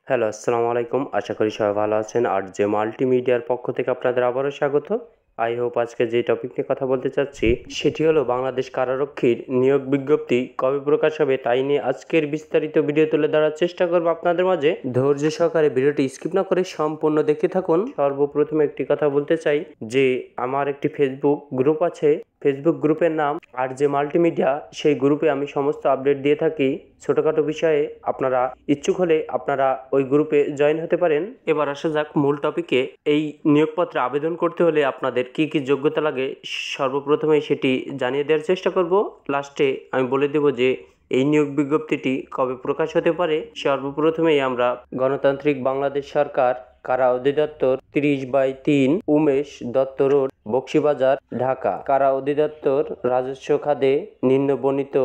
Hello, আসসালামু আলাইকুম। আশা করি সবাই ভালো আছেন। আর যে মাল্টিমিডিয়ার পক্ষ থেকে আপনাদের আবারও স্বাগত। আই হোপ আজকে যে টপিক নিয়ে কথা বলতে চাচ্ছি সেটি হলো বাংলাদেশ কারারক্ষীর নিয়োগ বিজ্ঞপ্তি কবে প্রকাশ হবে তাই নিয়ে আজকের বিস্তারিত ভিডিও তুলে ধরার চেষ্টা করব আপনাদের মাঝে। ধৈর্য সহকারে ভিডিওটি স্কিপ না করে সম্পূর্ণ দেখতে থাকুন। সর্বপ্রথমে একটি কথা বলতে চাই যে আমার একটি ফেসবুক গ্রুপ আছে। ফেসবুক গ্রুপের নাম আর যে মাল্টিমিডিয়া। সেই গ্রুপে আমি সমস্ত আপডেট দিয়ে থাকি। ছোটোখাটো বিষয়ে আপনারা ইচ্ছুক হলে আপনারা ওই গ্রুপে জয়েন হতে পারেন। এবার আসা যাক মূল টপিকে। এই নিয়োগপত্রে আবেদন করতে হলে আপনাদের কি কি যোগ্যতা লাগে সর্বপ্রথমে সেটি জানিয়ে দেওয়ার চেষ্টা করব। লাস্টে আমি বলে দেব যে এই নিয়োগ বিজ্ঞপ্তিটি কবে প্রকাশ হতে পারে। সর্বপ্রথমেই আমরা গণতান্ত্রিক বাংলাদেশ সরকার কারা অধিদপ্তর 30/3 উমেশ দত্ত রোড বক্সিবাজার ঢাকা। কারা অধিদপ্তর রাজস্ব খাতে নিম্নবর্ণিত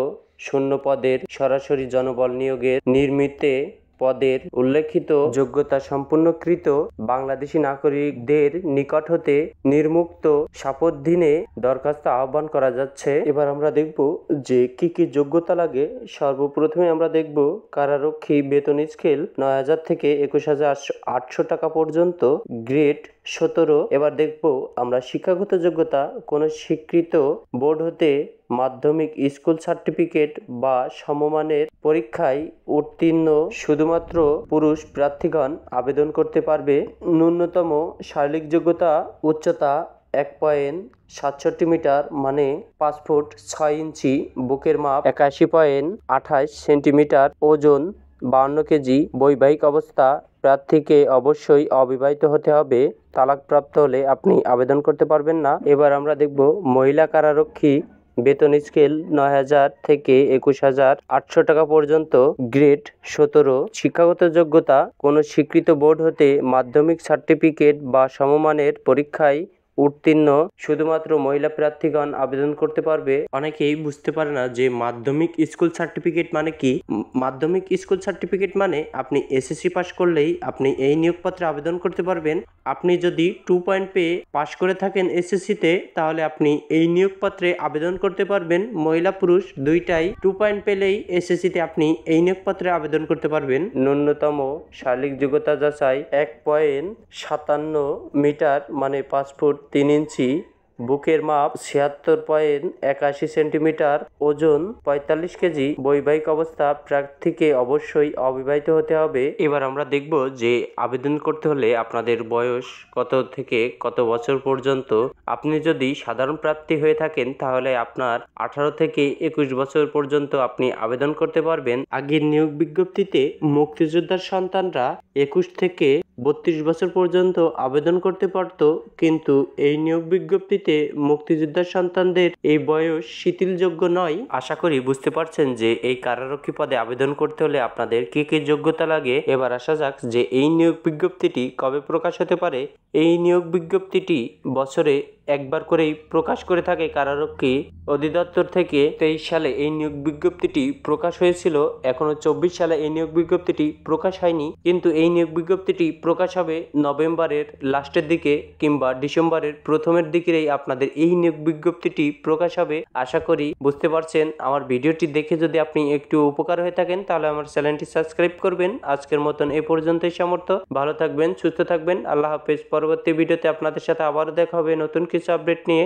শূন্য পদের সরাসরি জনবল নিয়োগের নির্মিতে পদের উল্লেখিত যোগ্যতা সম্পূর্ণকৃত বাংলাদেশি নাগরিকদের নিকট হতে নির্মুক্ত শপথদিনে দরখাস্ত আহ্বান করা যাচ্ছে। এবার আমরা দেখব যে কি কি যোগ্যতা লাগে। সর্বপ্রথমে আমরা দেখব কারারক্ষী বেতন স্কেল 9,000 থেকে 21,800 টাকা পর্যন্ত, গ্রেড 17। এবার দেখব আমরা শিক্ষাগত যোগ্যতা কোনো স্বীকৃত বোর্ড হতে মাধ্যমিক স্কুল সার্টিফিকেট বা সমমানের পরীক্ষায় উত্তীর্ণ শুধুমাত্র পুরুষ প্রার্থীগণ আবেদন করতে পারবে। ন্যূনতম শারীরিক যোগ্যতা উচ্চতা 1.67 মানে 5 ফুট 6 ইঞ্চি, বুকের মাপ 81.28 সেন্টিমিটার, ওজন 52 কেজি। বৈবাহিক অবস্থা প্রার্থীকে অবশ্যই অবিবাহিত হতে হবে। তালাকপ্রাপ্ত হলে আপনি আবেদন করতে পারবেন না। এবার আমরা দেখব মহিলা কারারক্ষী বেতন স্কেল 9,000 থেকে 21,800 টাকা পর্যন্ত, গ্রেড 17। শিক্ষাগত যোগ্যতা কোনো স্বীকৃত বোর্ড হতে মাধ্যমিক সার্টিফিকেট বা সমমানের পরীক্ষায় উত্তীর্ণ শুধুমাত্র মহিলা প্রার্থীগণ আবেদন করতে পারবে। অনেকেই বুঝতে পারে না যে মাধ্যমিক স্কুল সার্টিফিকেট মানে কি। মাধ্যমিক স্কুল সার্টিফিকেট মানে আপনি এসএসসি পাস করলেই আপনি এই নিয়োগপত্রে আবেদন করতে পারবেন। আপনি যদি 2 পয়েন্ট পেয়ে পাস করে থাকেন এসএসসিতে তাহলে আপনি এই নিয়োগপত্রে আবেদন করতে পারবেন। মহিলা পুরুষ দুইটাই 2 পয়েন্ট পেলেই এসএসসিতে আপনি এই নিয়োগপত্রে আবেদন করতে পারবেন। ন্যূনতম শারীরিক যোগ্যতা যাচাই 1.57 মিটার মানে 5 ফুট 3 ইঞ্চি, বুকের মাপ 76.81 সেন্টিমিটার, ওজন 45 কেজি। বৈবাহিক অবস্থা প্রার্থীকে অবশ্যই অবিবাহিত হতে হবে। এবার আমরা দেখব যে আবেদন করতে হলে আপনাদের বয়স কত থেকে কত বছর পর্যন্ত। আপনি যদি সাধারণ প্রার্থী হয়ে থাকেন তাহলে আপনার 18 থেকে 21 বছর পর্যন্ত আপনি আবেদন করতে পারবেন। আগের নিয়োগ বিজ্ঞপ্তিতে মুক্তিযোদ্ধার সন্তানরা 21 থেকে 32 বছর পর্যন্ত আবেদন করতে পারত, কিন্তু এই নিয়োগ বিজ্ঞপ্তিতে মুক্তিযোদ্ধার সন্তানদের এই বয়স শিথিলযোগ্য নয়। আশা করি বুঝতে পারছেন যে এই কারারক্ষী পদে আবেদন করতে হলে আপনাদের কি কি যোগ্যতা লাগে। এবার আসা যাক যে এই নিয়োগ বিজ্ঞপ্তিটি কবে প্রকাশ হতে পারে। এই নিয়োগ বিজ্ঞপ্তিটি বছরে একবার করেই প্রকাশ করে থাকে কারারক্ষী অধিদপ্তর থেকে। 23 সালে এই নিয়োগ বিজ্ঞপ্তিটি প্রকাশ হয়েছিল। এখনো 24 সালে এই নিয়োগ বিজ্ঞপ্তিটি প্রকাশ হয়নি, কিন্তু এই নিয়োগ বিজ্ঞপ্তিটি প্রকাশ হবে নভেম্বরের লাস্টের দিকে কিংবা ডিসেম্বরের প্রথমের দিকেই আপনাদের এই নিয়োগ বিজ্ঞপ্তিটি প্রকাশ হবে। আশা করি বুঝতে পারছেন। আমার ভিডিওটি দেখে যদি আপনি একটু উপকার হয়ে থাকেন তাহলে আমার চ্যানেলটি সাবস্ক্রাইব করবেন। আজকের মতন এ পর্যন্তই সামর্থ্য। ভালো থাকবেন, সুস্থ থাকবেন। আল্লাহ হাফেজ। পরবর্তী ভিডিওতে আপনাদের সাথে আবারও দেখা হবে নতুন কিছু আপডেট নিয়ে।